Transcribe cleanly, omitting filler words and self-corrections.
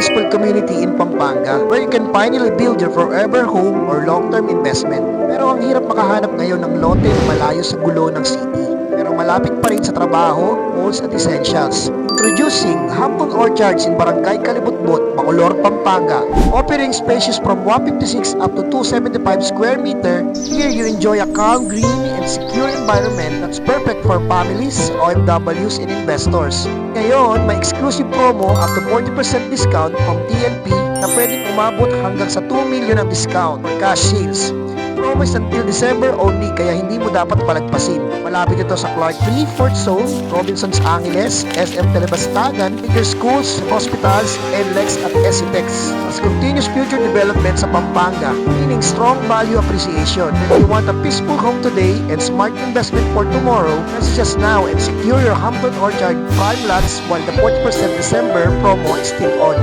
peaceful community in Pampanga where you can finally build your forever home or long-term investment. Pero ang hirap makahanap ngayon ng lote na malayo sa gulo ng city. Pero malapit pa rin sa trabaho, malls at essentials. Introducing Hampton Orchards in Barangay Kalibutbot, Bacolor, Pampanga. Offering spacious from 156 up to 275 square meter, here you enjoy a calm, green, and secure environment that's perfect for families, OFWs, and investors. Ngayon, may exclusive promo up to 40% discount from TNP na pwedeng umabot hanggang sa 2 million ang discount for cash sales. Promo is until December only kaya hindi mo dapat palagpasin. Malapit ito sa Clark 3, Fort Zone, Robinsons Angeles, SM Telebastagan, bigger schools, hospitals, NLEX at SCTEX. As continuous future development sa Pampanga, meaning strong value appreciation. If you want a peaceful home today and smart investment for tomorrow, message us now and secure your Hampton Orchard prime lots while the 40% December promo is still on.